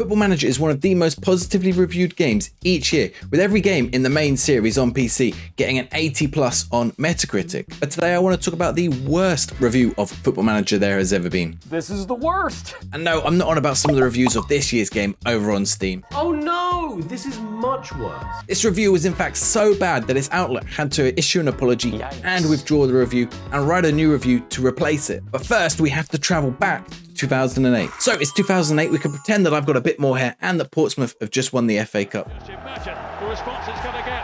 Football Manager is one of the most positively reviewed games each year, with every game in the main series on PC getting an 80+ on Metacritic. But today I want to talk about the worst review of Football Manager there has ever been. This is the worst! And no, I'm not on about some of the reviews of this year's game over on Steam. Oh no, this is much worse. This review was in fact so bad that its outlet had to issue an apology and withdraw the review and write a new review to replace it. But first we have to travel back to 2008. So it's 2008, we can pretend that I've got a bit more hair and that Portsmouth have just won the FA Cup.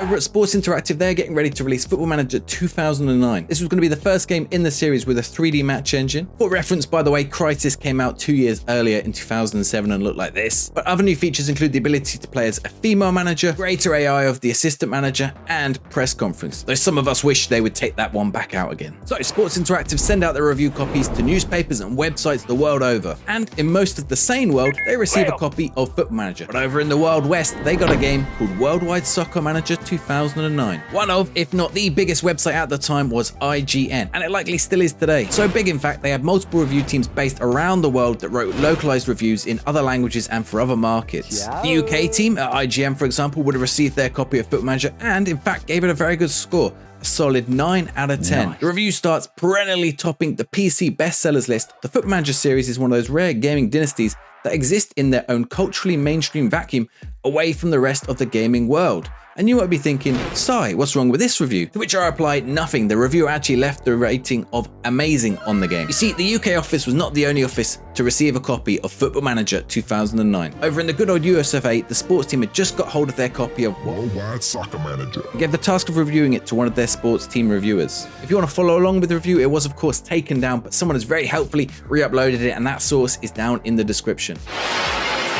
Over at Sports Interactive, they're getting ready to release Football Manager 2009. This was going to be the first game in the series with a 3D match engine. For reference, by the way, Crysis came out 2 years earlier in 2007 and looked like this. But other new features include the ability to play as a female manager, greater AI of the assistant manager, and press conference. Though some of us wish they would take that one back out again. So Sports Interactive send out their review copies to newspapers and websites the world over. And in most of the sane world, they receive a copy of Football Manager. But over in the Wild West, they got a game called Worldwide Soccer Manager 2009. One of, if not the biggest website at the time was IGN, and it likely still is today. So big in fact, they had multiple review teams based around the world that wrote localized reviews in other languages and for other markets. The UK team at IGN, for example, would have received their copy of Football Manager and in fact gave it a very good score. A solid 9 out of 10. Nice. The review starts perennially topping the PC bestsellers list. The Football Manager series is one of those rare gaming dynasties that exist in their own culturally mainstream vacuum away from the rest of the gaming world. And you might be thinking, Sai, what's wrong with this review? To which I replied, nothing. The reviewer actually left the rating of amazing on the game. You see, the UK office was not the only office to receive a copy of Football Manager 2009. Over in the good old US of A, the sports team had just got hold of their copy of Worldwide Soccer Manager and gave the task of reviewing it to one of their sports team reviewers. If you want to follow along with the review, it was of course taken down, but someone has very helpfully re-uploaded it and that source is down in the description.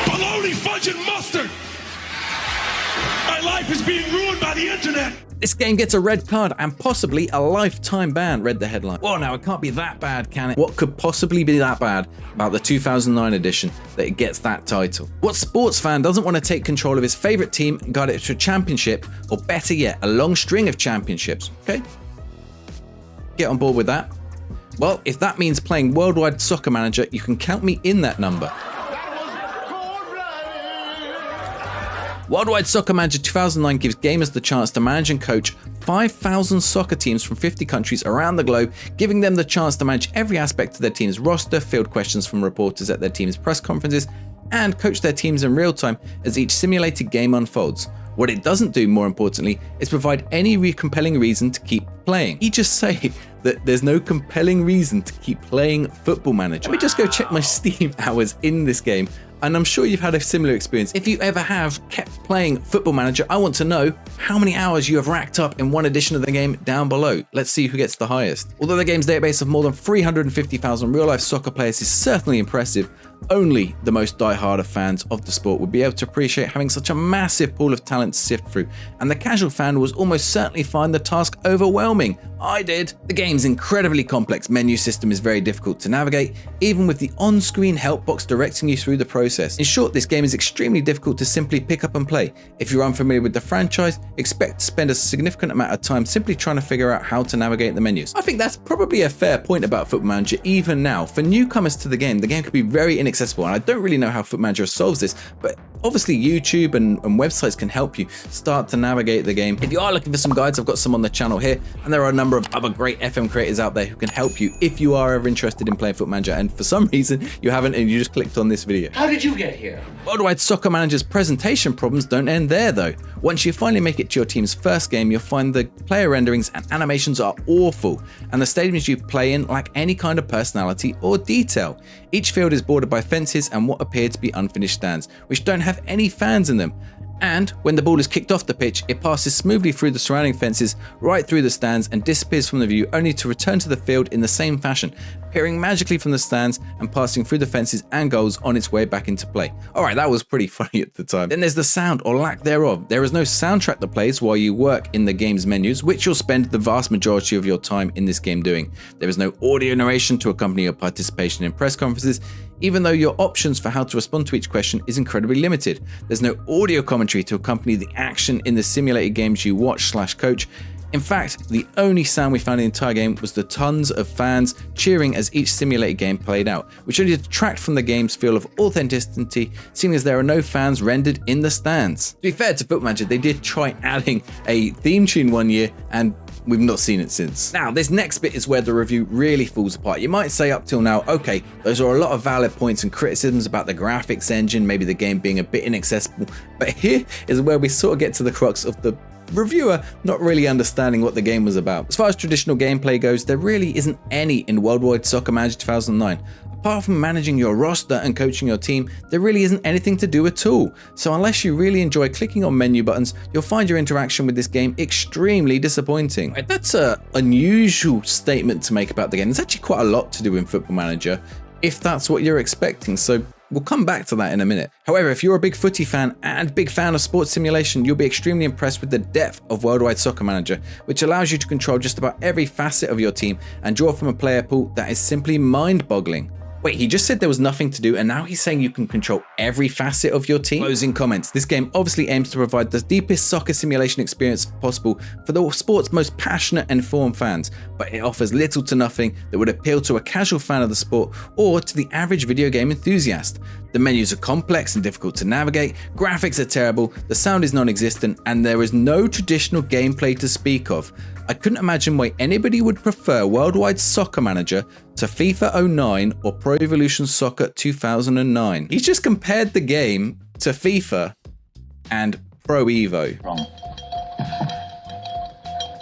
Baloney, fudge and mustard! My life is being ruined by the internet! This game gets a red card and possibly a lifetime ban, read the headline. Well, now it can't be that bad, can it? What could possibly be that bad about the 2009 edition that it gets that title? What sports fan doesn't want to take control of his favorite team and guide it to a championship, or better yet, a long string of championships? Okay, get on board with that. Well, if that means playing Worldwide Soccer Manager, you can count me in that number. Worldwide Soccer Manager 2009 gives gamers the chance to manage and coach 5,000 soccer teams from 50 countries around the globe, giving them the chance to manage every aspect of their team's roster, field questions from reporters at their team's press conferences, and coach their teams in real time as each simulated game unfolds. What it doesn't do, more importantly, is provide any compelling reason to keep playing. You just say that there's no compelling reason to keep playing Football Manager. Let me just go check my Steam hours in this game, and I'm sure you've had a similar experience. If you ever have kept playing Football Manager, I want to know how many hours you have racked up in one edition of the game down below. Let's see who gets the highest. Although the game's database of more than 350,000 real-life soccer players is certainly impressive, only the most die-hard of fans of the sport would be able to appreciate having such a massive pool of talent to sift through, and the casual fan was almost certainly find the task overwhelming. I did. The game's incredibly complex menu system is very difficult to navigate, even with the on-screen help box directing you through the process. In short, this game is extremely difficult to simply pick up and play. If you're unfamiliar with the franchise, expect to spend a significant amount of time simply trying to figure out how to navigate the menus. I think that's probably a fair point about Football Manager even now. For newcomers to the game could be very inaccessible, and I don't really know how Football Manager solves this, but obviously YouTube and websites can help you start to navigate the game. If you are looking for some guides, I've got some on the channel here, and there are a number of other great FM creators out there who can help you if you are ever interested in playing Football Manager and for some reason you haven't and you just clicked on this video. How did you get here? Worldwide Soccer Manager's presentation problems don't end there though. Once you finally make it to your team's first game, you'll find the player renderings and animations are awful, and the stadiums you play in lack any kind of personality or detail. Each field is bordered by fences and what appear to be unfinished stands, which don't have any fans in them. And when the ball is kicked off the pitch, it passes smoothly through the surrounding fences, right through the stands, and disappears from the view, only to return to the field in the same fashion, appearing magically from the stands and passing through the fences and goals on its way back into play. Alright, that was pretty funny at the time. Then there's the sound, or lack thereof. There is no soundtrack that plays while you work in the game's menus, which you'll spend the vast majority of your time in this game doing. There is no audio narration to accompany your participation in press conferences. even though your options for how to respond to each question is incredibly limited. There's no audio commentary to accompany the action in the simulated games you watch/coach. In fact, the only sound we found in the entire game was the tons of fans cheering as each simulated game played out, which only detract from the game's feel of authenticity, seeing as there are no fans rendered in the stands. To be fair to Football Manager, they did try adding a theme tune one year, and we've not seen it since. Now, this next bit is where the review really falls apart. You might say up till now, okay, those are a lot of valid points and criticisms about the graphics engine, maybe the game being a bit inaccessible, but here is where we sort of get to the crux of the reviewer not really understanding what the game was about. As far as traditional gameplay goes, there really isn't any in Worldwide Soccer Manager 2009. Apart from managing your roster and coaching your team, there really isn't anything to do at all. So unless you really enjoy clicking on menu buttons, you'll find your interaction with this game extremely disappointing. That's an unusual statement to make about the game. There's actually quite a lot to do in Football Manager, if that's what you're expecting. So we'll come back to that in a minute. However, if you're a big footy fan and big fan of sports simulation, you'll be extremely impressed with the depth of Worldwide Soccer Manager, which allows you to control just about every facet of your team and draw from a player pool that is simply mind-boggling. Wait, he just said there was nothing to do, and now he's saying you can control every facet of your team? Closing comments. This game obviously aims to provide the deepest soccer simulation experience possible for the sport's most passionate and informed fans, but it offers little to nothing that would appeal to a casual fan of the sport or to the average video game enthusiast. The menus are complex and difficult to navigate, graphics are terrible, the sound is non-existent, and there is no traditional gameplay to speak of. I couldn't imagine why anybody would prefer Worldwide Soccer Manager to FIFA 09 or Pro Evolution Soccer 2009. He's just compared the game to FIFA and Pro Evo. Wrong.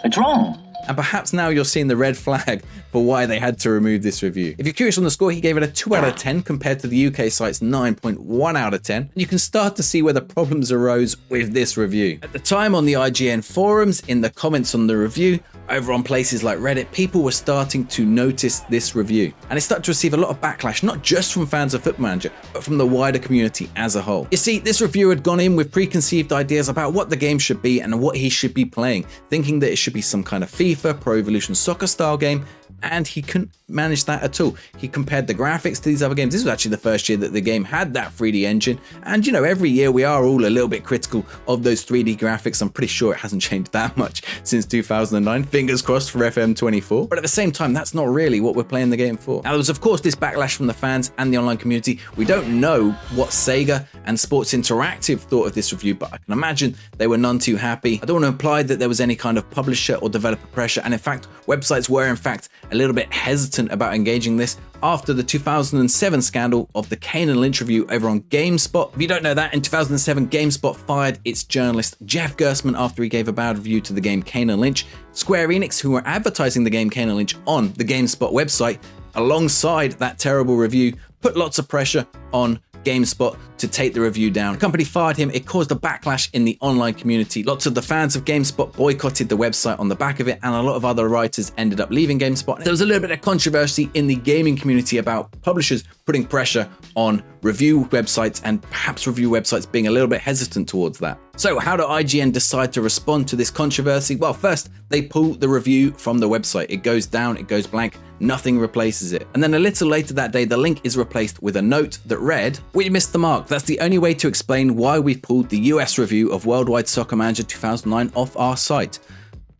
It's wrong. And perhaps now you're seeing the red flag for why they had to remove this review. If you're curious on the score, he gave it a 2 out of 10 compared to the UK site's 9.1 out of 10. And you can start to see where the problems arose with this review. At the time on the IGN forums, in the comments on the review, over on places like Reddit, people were starting to notice this review. And it started to receive a lot of backlash, not just from fans of Football Manager, but from the wider community as a whole. You see, this review had gone in with preconceived ideas about what the game should be and what he should be playing, thinking that it should be some kind of FIFA, Pro Evolution Soccer style game, and he couldn't manage that at all. He compared the graphics to these other games. This was actually the first year that the game had that 3D engine, and you know, every year we are all a little bit critical of those 3D graphics. I'm pretty sure it hasn't changed that much since 2009. Fingers crossed for FM24. But at the same time, that's not really what we're playing the game for. Now, there was of course this backlash from the fans and the online community. We don't know what Sega and Sports Interactive thought of this review, but I can imagine they were none too happy. I don't want to imply that there was any kind of publisher or developer pressure, and in fact, websites were in fact a little bit hesitant about engaging this after the 2007 scandal of the Kane and Lynch review over on GameSpot. If you don't know that, in 2007, GameSpot fired its journalist Jeff Gerstmann after he gave a bad review to the game Kane and Lynch. Square Enix, who were advertising the game Kane and Lynch on the GameSpot website, alongside that terrible review, put lots of pressure on GameSpot to take the review down. The company fired him. It caused a backlash in the online community. Lots of the fans of GameSpot boycotted the website on the back of it, and a lot of other writers ended up leaving GameSpot. There was a little bit of controversy in the gaming community about publishers putting pressure on review websites, and perhaps review websites being a little bit hesitant towards that. So how do IGN decide to respond to this controversy? Well, first, they pull the review from the website. It goes down, it goes blank, nothing replaces it. And then a little later that day, the link is replaced with a note that read, "We missed the mark. That's the only way to explain why we've pulled the US review of Worldwide Soccer Manager 2009 off our site.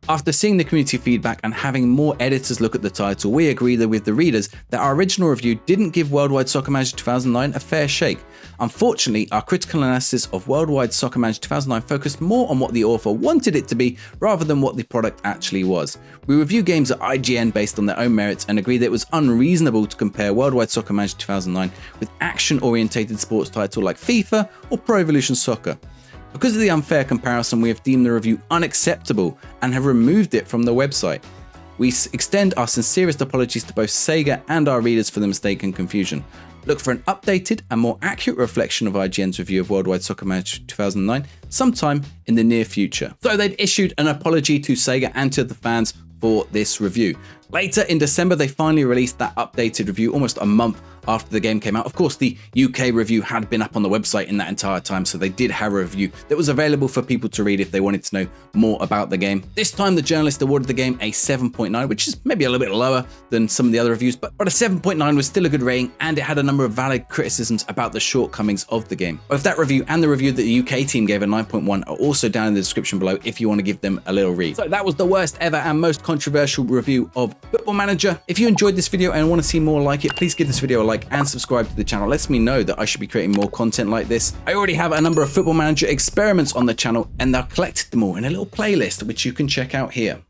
After seeing the community feedback and having more editors look at the title, we agree that with the readers that our original review didn't give Worldwide Soccer Manager 2009 a fair shake. Unfortunately, our critical analysis of Worldwide Soccer Manager 2009 focused more on what the author wanted it to be rather than what the product actually was. We review games at IGN based on their own merits and agree that it was unreasonable to compare Worldwide Soccer Manager 2009 with action-orientated sports titles like FIFA or Pro Evolution Soccer. Because of the unfair comparison, we have deemed the review unacceptable and have removed it from the website. We extend our sincerest apologies to both Sega and our readers for the mistake and confusion. Look for an updated and more accurate reflection of IGN's review of Worldwide Soccer Manager 2009 sometime in the near future." So they'd issued an apology to Sega and to the fans for this review. Later in December, they finally released that updated review almost a month after the game came out. Of course, the UK review had been up on the website in that entire time, so they did have a review that was available for people to read if they wanted to know more about the game. This time, the journalist awarded the game a 7.9, which is maybe a little bit lower than some of the other reviews, but a 7.9 was still a good rating, and it had a number of valid criticisms about the shortcomings of the game. Both that review and the review that the UK team gave a 9.1 are also down in the description below if you want to give them a little read. So that was the worst ever and most controversial review of Football Manager. If you enjoyed this video and want to see more like it, please give this video a like and subscribe to the channel. It lets me know that I should be creating more content like this. I already have a number of Football Manager experiments on the channel, and I've collected them all in a little playlist which you can check out here.